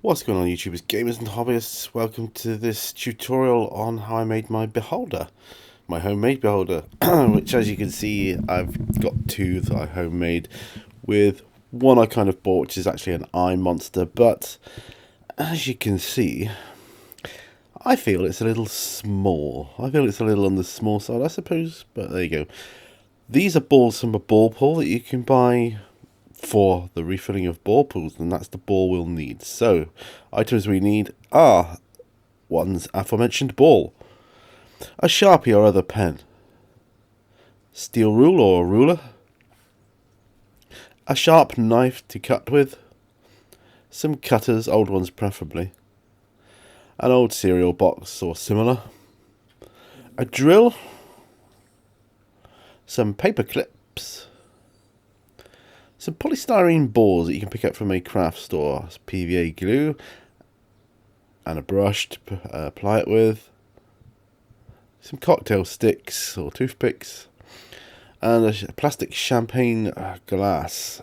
What's going on, YouTubers, gamers and hobbyists? Welcome to this tutorial on how I made my beholder, my homemade beholder, which as you can see I've got two that I homemade, with one I kind of bought, which is actually an eye monster, but as you can see I feel it's a little small. I feel it's a little on the small side, I suppose, but there you go. These are balls from a ball pool that you can buy for the refilling of ball pools, and that's the ball we'll need. So, items we need are one's aforementioned ball, a Sharpie or other pen, steel rule or ruler, a sharp knife to cut with, some cutters, old ones preferably, an old cereal box or similar, a drill, some paper clips, some polystyrene balls that you can pick up from a craft store, PVA glue, and a brush to apply it with, some cocktail sticks or toothpicks, and a plastic champagne glass,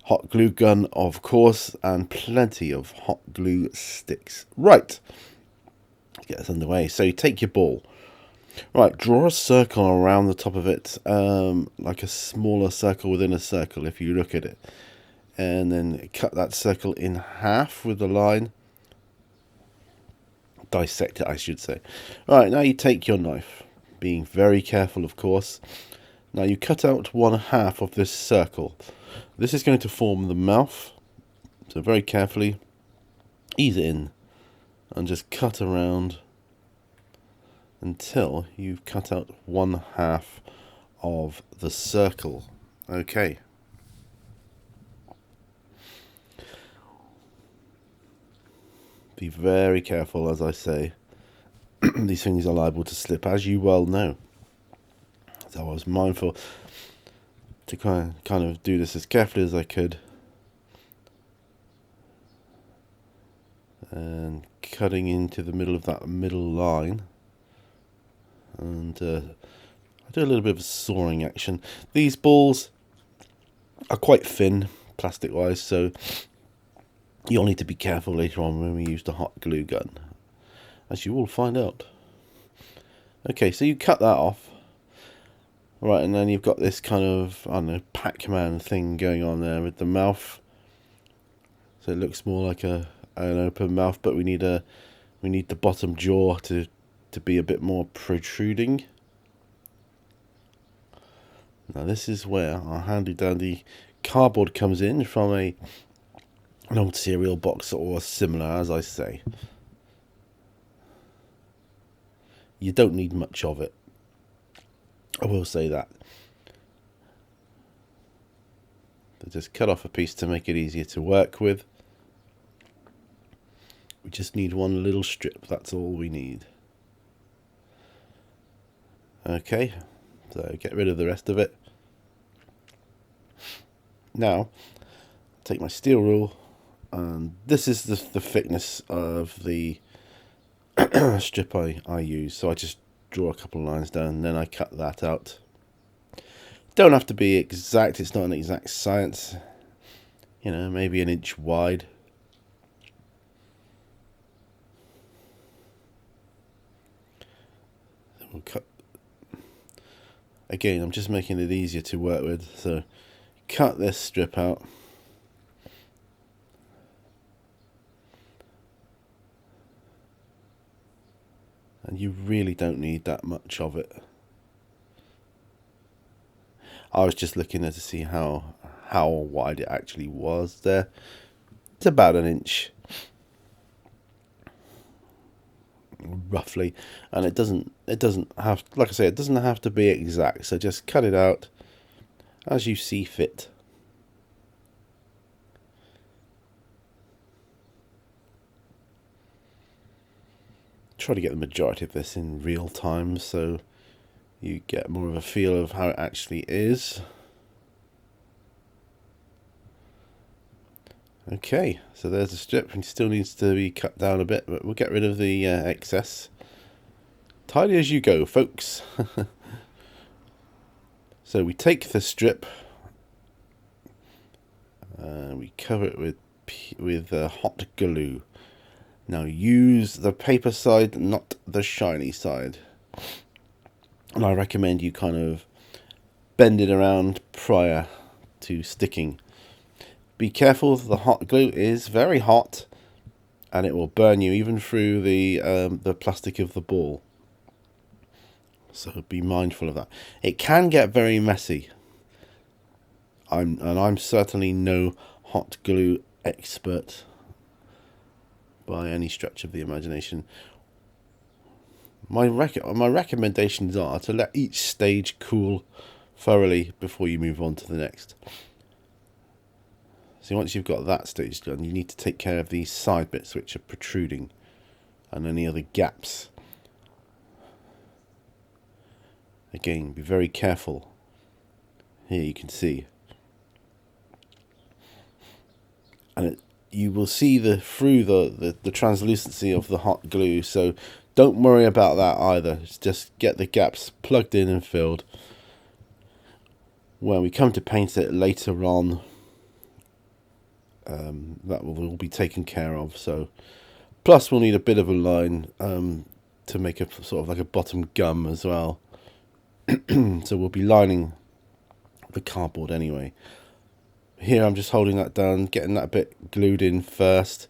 hot glue gun of course, and plenty of hot glue sticks. Right, let's get this underway. So you take your ball. Right, draw a circle around the top of it, like a smaller circle within a circle if you look at it. And then cut that circle in half with the line. Dissect it, I should say. Right, now you take your knife, being very careful of course. Now you cut out one half of this circle. This is going to form the mouth, so very carefully ease it in and just cut around until you've cut out one half of the circle. Okay. Be very careful, as I say. These things are liable to slip, as you well know. So I was mindful to kind of do this as carefully as I could. And cutting into the middle of that middle line. And I do a little bit of a sawing action. These balls are quite thin, plastic-wise, so you'll need to be careful later on when we use the hot glue gun, as you will find out. Okay, so you cut that off. Right, and then you've got this kind of, I don't know, Pac-Man thing going on there with the mouth. So it looks more like an open mouth, but we need the bottom jaw to be a bit more protruding. Now this is where our handy dandy cardboard comes in from an old cereal box or similar, as I say. You don't need much of it, I will say that. So just cut off a piece to make it easier to work with. We just need one little strip, that's all we need. Okay, so get rid of the rest of it. Now, take my steel rule, and this is the thickness of the strip I use. So I just draw a couple of lines down, and then I cut that out. Don't have to be exact, it's not an exact science. You know, maybe an inch wide. Then we'll cut. Again, I'm just making it easier to work with, so cut this strip out. And you really don't need that much of it. I was just looking there to see how wide it actually was there. It's about an inch, roughly, and it doesn't have, like I say, it doesn't have to be exact, so just cut it out as you see fit. Try to get the majority of this in real time so you get more of a feel of how it actually is. Okay, so there's a strip, and still needs to be cut down a bit, but we'll get rid of the excess. Tidy as you go, folks. So we take the strip and we cover it with hot glue. Now use the paper side, not the shiny side. And I recommend you kind of bend it around prior to sticking. Be careful, the hot glue is very hot and it will burn you even through the plastic of the ball. So be mindful of that. It can get very messy. I'm certainly no hot glue expert by any stretch of the imagination. My recommendations are to let each stage cool thoroughly before you move on to the next. So once you've got that stage done, you need to take care of these side bits which are protruding and any other gaps. Again, be very careful. Here you can see. And you will see through the translucency of the hot glue, so don't worry about that either. Just get the gaps plugged in and filled. When we come to paint it later on, that will all be taken care of. So, plus we'll need a bit of a line to make a sort of like a bottom gum as well. So we'll be lining the cardboard anyway. Here I'm just holding that down, getting that bit glued in first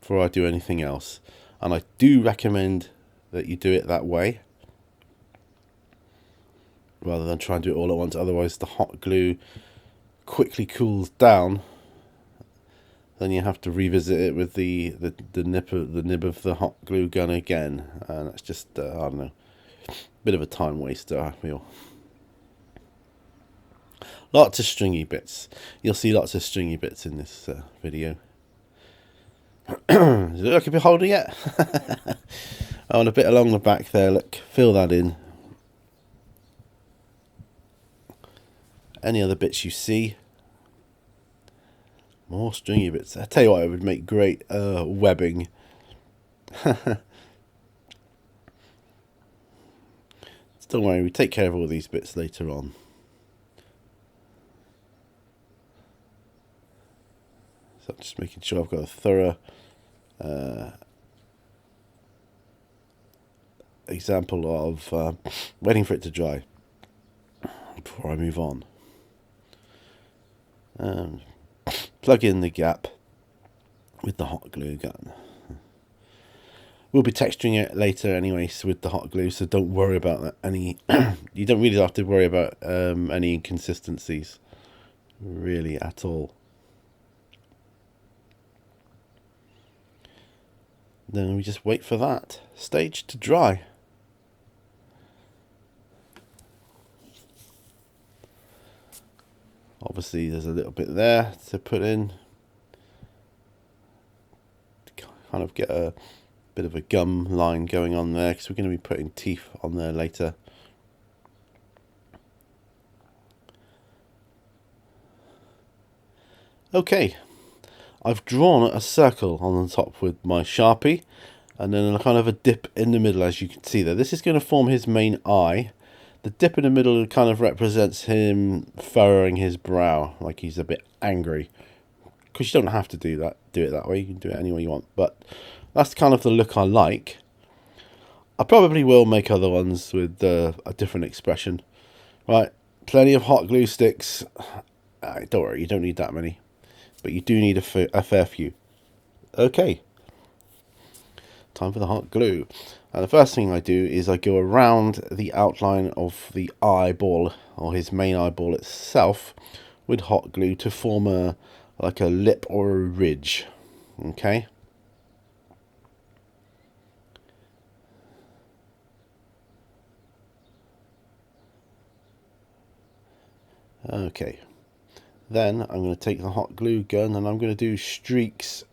before I do anything else. And I do recommend that you do it that way rather than try and do it all at once. Otherwise the hot glue quickly cools down. Then you have to revisit it with the nib of the hot glue gun again. And that's just, I don't know, a bit of a time waster, I feel. Lots of stringy bits. You'll see lots of stringy bits in this video. Does it look like a beholder yet? I want a bit along the back there. Look, fill that in. Any other bits you see? More stringy bits. I tell you what, it would make great webbing. Don't worry, we take care of all these bits later on. So I'm just making sure I've got a thorough example of waiting for it to dry before I move on. Plug in the gap with the hot glue gun. We'll be texturing it later anyways with the hot glue, so don't worry about that. You don't really have to worry about any inconsistencies really at all. Then we just wait for that stage to dry. Obviously there's a little bit there to put in to kind of get a bit of a gum line going on there, because we're going to be putting teeth on there later. Okay, I've drawn a circle on the top with my Sharpie, and then a kind of a dip in the middle, as you can see there. This is going to form his main eye. The dip in the middle kind of represents him furrowing his brow, like he's a bit angry. Because you don't have to do it that way, you can do it any way you want, but that's kind of the look I like. I probably will make other ones with a different expression. Right, plenty of hot glue sticks. Don't worry, you don't need that many, but you do need a fair few. Okay, time for the hot glue. And the first thing I do is I go around the outline of the eyeball, or his main eyeball itself, with hot glue to form like a lip or a ridge. Okay. Okay, then I'm going to take the hot glue gun and I'm going to do streaks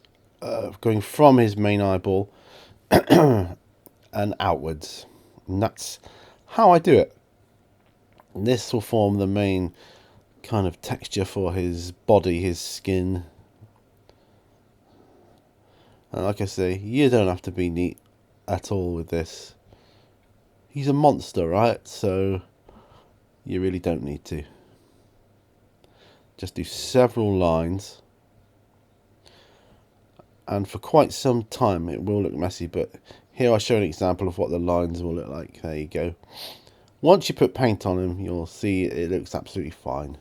going from his main eyeball and outwards. And that's how I do it. And this will form the main kind of texture for his body, his skin. And like I say, you don't have to be neat at all with this. He's a monster, right? So you really don't need to. Just do several lines. and for quite some time it will look messy, but here I show an example of what the lines will look like. There you go. Once you put paint on them, you'll see it looks absolutely fine.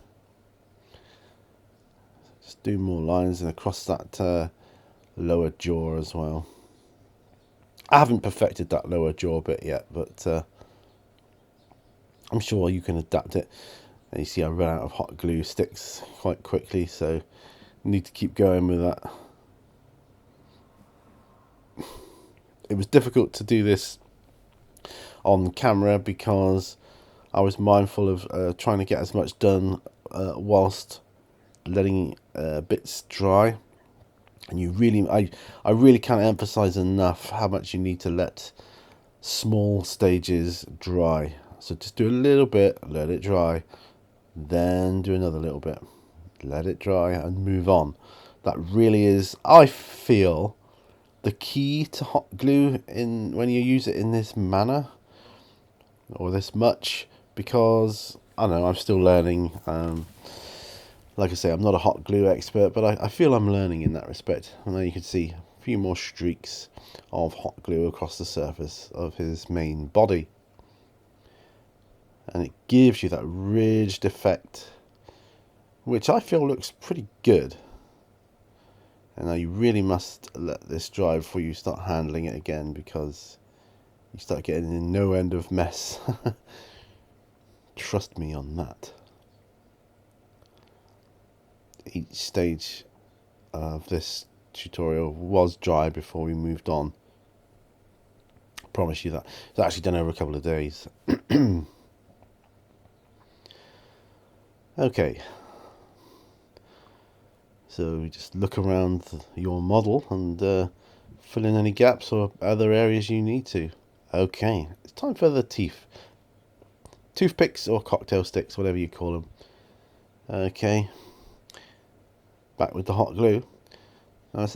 Just do more lines and across that lower jaw as well. I haven't perfected that lower jaw bit yet, but I'm sure you can adapt it. And you see I ran out of hot glue sticks quite quickly, so need to keep going with that. It was difficult to do this on camera because I was mindful of trying to get as much done whilst letting bits dry. And I really can't emphasize enough how much you need to let small stages dry. So just do a little bit, let it dry, then do another little bit, let it dry, and move on. That really is, I feel, the key to hot glue in when you use it in this manner or this much, because I don't know, I'm still learning. Like I say, I'm not a hot glue expert, but I feel I'm learning in that respect. And there you can see a few more streaks of hot glue across the surface of his main body. And it gives you that ridged effect, which I feel looks pretty good. And now you really must let this dry before you start handling it again, because you start getting in no end of mess. Trust me on that. Each stage of this tutorial was dry before we moved on. I promise you that. It's actually done over a couple of days. Okay. So just look around your model and fill in any gaps or other areas you need to. Okay, it's time for the teeth. Toothpicks or cocktail sticks, whatever you call them. Okay. Back with the hot glue. Now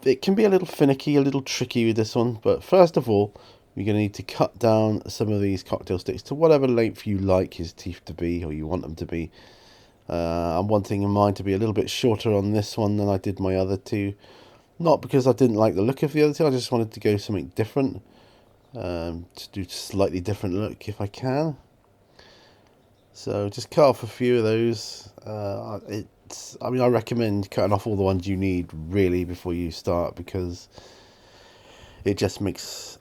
it can be a little finicky, a little tricky with this one, but first of all, you're going to need to cut down some of these cocktail sticks to whatever length you like his teeth to be, or you want them to be. I'm wanting mine to be a little bit shorter on this one than I did my other two. Not because I didn't like the look of the other two, I just wanted to go something different. To do slightly different look if I can. So just cut off a few of those. I recommend cutting off all the ones you need really before you start, because it just makes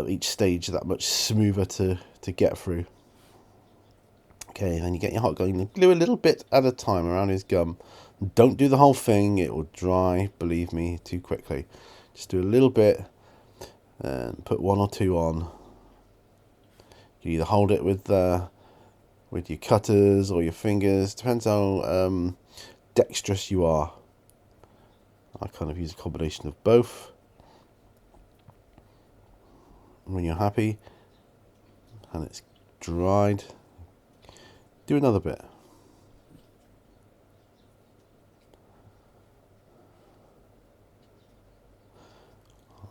each stage that much smoother to get through. Okay, then you get your hot glue and glue a little bit at a time around his gum. Don't do the whole thing, it will dry, believe me, too quickly. Just do a little bit and put one or two on. You either hold it with your cutters or your fingers, depends how dexterous you are. I kind of use a combination of both. When you're happy and it's dried, do another bit.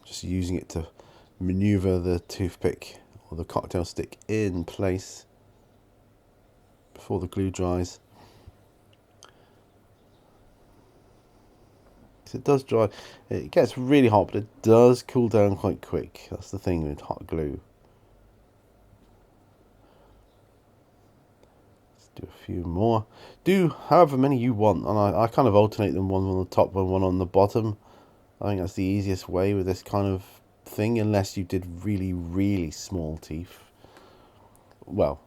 Just using it to maneuver the toothpick or the cocktail stick in place before the glue dries. It does dry. It gets really hot, but it does cool down quite quick. That's the thing with hot glue. Let's do a few more. Do however many you want, and I kind of alternate them, one on the top and one on the bottom. I think that's the easiest way with this kind of thing, unless you did really, really small teeth. Well,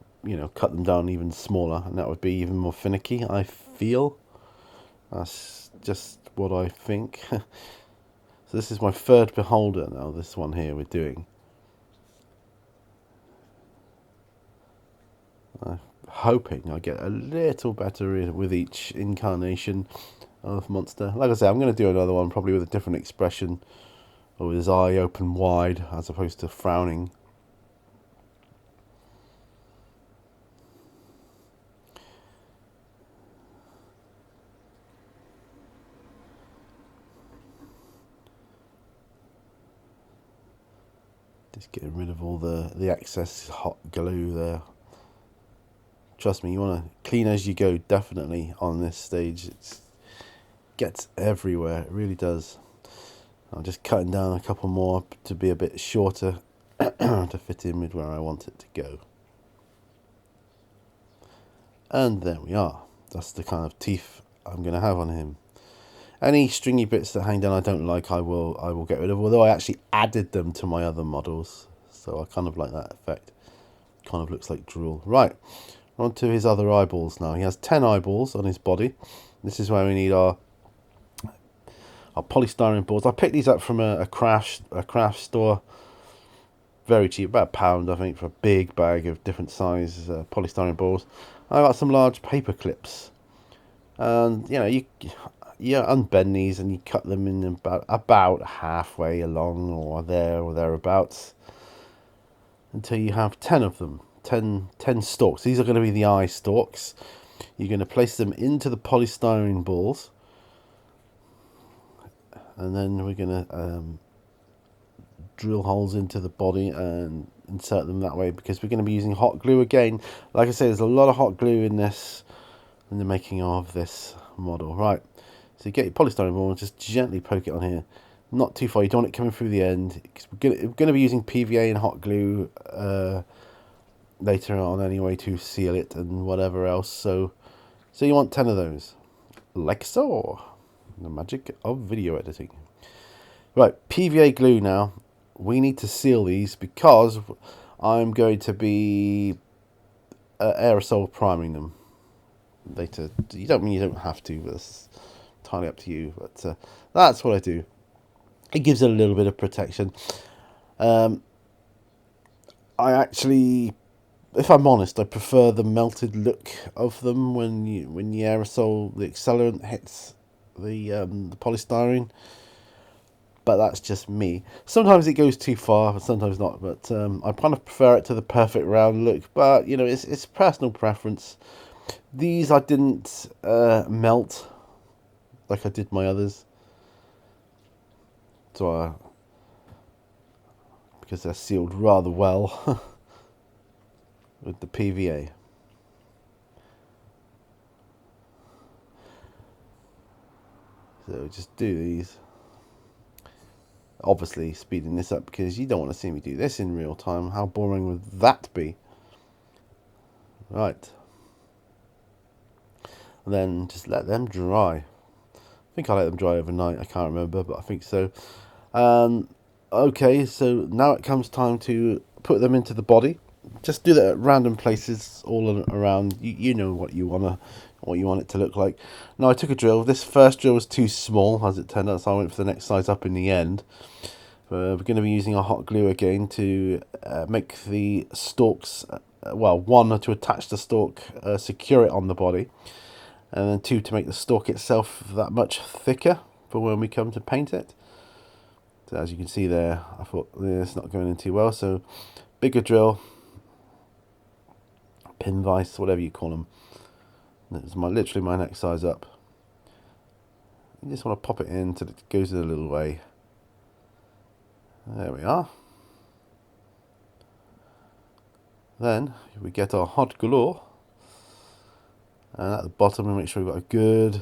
cut them down even smaller, and that would be even more finicky, I feel. That's just what I think. So this is my third beholder now, this one here we're doing. I'm hoping I get a little better with each incarnation of monster. Like I said, I'm going to do another one probably with a different expression, or with his eye open wide as opposed to frowning. Just getting rid of all the excess hot glue there. Trust me, you want to clean as you go, definitely, on this stage. gets everywhere. It really does. I'm just cutting down a couple more to be a bit shorter to fit in with where I want it to go. And there we are. That's the kind of teeth I'm going to have on him. Any stringy bits that hang down I don't like, I will get rid of. Although I actually added them to my other models, so I kind of like that effect. Kind of looks like drool. Right, on to his other eyeballs now. He has 10 eyeballs on his body. This is where we need our polystyrene balls. I picked these up from a craft store. Very cheap, about £1 I think, for a big bag of different size polystyrene balls. I got some large paper clips, and you unbend these and you cut them in about halfway along or thereabouts until you have 10 of them. 10 stalks. These are going to be the eye stalks. You're going to place them into the polystyrene balls, and then we're going to drill holes into the body and insert them that way, because we're going to be using hot glue again. Like I say, there's a lot of hot glue in the making of this model. Right, so you get your polystyrene ball and just gently poke it on here, not too far. You don't want it coming through the end, because we're going to be using PVA and hot glue later on anyway to seal it and whatever else. So you want 10 of those, like so. The magic of video editing. Right, PVA glue now. We need to seal these because I'm going to be aerosol priming them later. You don't have to, but it's entirely up to you. But that's what I do. It gives it a little bit of protection. I actually, if I'm honest, I prefer the melted look of them when the aerosol, the accelerant hits the polystyrene. But that's just me. Sometimes it goes too far, sometimes not. But I kind of prefer it to the perfect round look. But it's personal preference. These I didn't melt like I did my others, so because they're sealed rather well with the PVA. So just do these. Obviously speeding this up because you don't want to see me do this in real time. How boring would that be? Right. And then just let them dry. I think I let them dry overnight. I can't remember, but I think so. Okay, so now it comes time to put them into the body. Just do that at random places all around. You know what you want it to look like. Now I took a drill. This first drill was too small, as it turned out, so I went for the next size up in the end. We're going to be using our hot glue again to make the stalks, one, to attach the stalk, secure it on the body, and then two, to make the stalk itself that much thicker for when we come to paint it. So as you can see there, I thought it's not going in too well, so bigger drill, pin vise, whatever you call them. It's literally my next size up. You just want to pop it in until it goes in a little way. There we are. Then we get our hot glue, and at the bottom we make sure we've got a good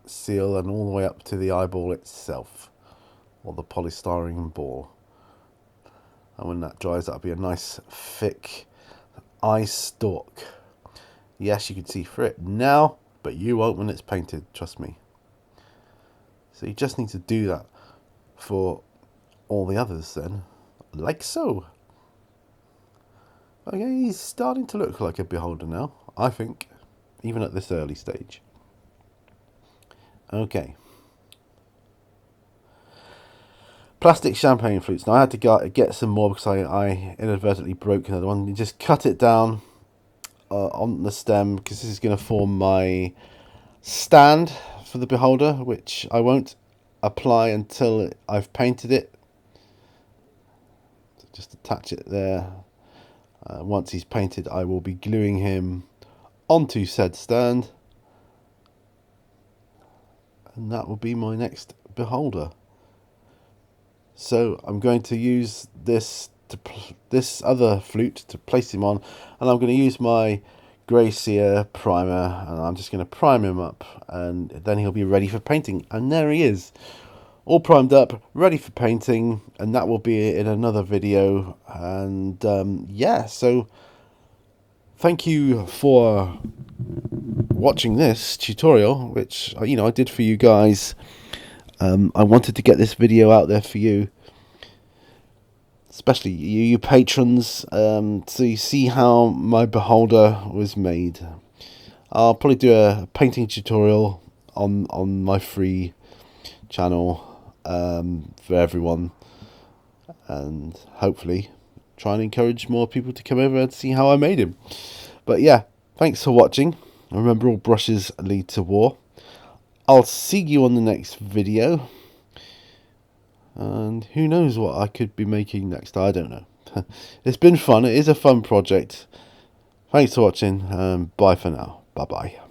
seal and all the way up to the eyeball itself, or the polystyrene ball. And when that dries, that'll be a nice thick eye stalk. Yes, you can see through it now, but you won't when it's painted, trust me. So you just need to do that for all the others then, like so. Okay, he's starting to look like a beholder now, I think, even at this early stage. Okay. Plastic champagne flutes. Now I had to get some more because I inadvertently broke another one. You just cut it down on the stem, because this is going to form my stand for the beholder, which I won't apply until I've painted it. So just attach it there. Once he's painted, I will be gluing him onto said stand, and that will be my next beholder. So I'm going to use this other flute to place him on, and I'm going to use my grey sear primer, and I'm just going to prime him up, and then he'll be ready for painting. And there he is, all primed up, ready for painting, and that will be in another video. And yeah, so thank you for watching this tutorial, which I did for you guys. I wanted to get this video out there for you, especially you patrons, so you see how my beholder was made. I'll probably do a painting tutorial on my free channel for everyone, and hopefully try and encourage more people to come over and see how I made him. But yeah, thanks for watching. Remember, all brushes lead to war. I'll see you on the next video. And who knows what I could be making next, I don't know. It's been fun, it is a fun project. Thanks for watching, bye for now, bye bye.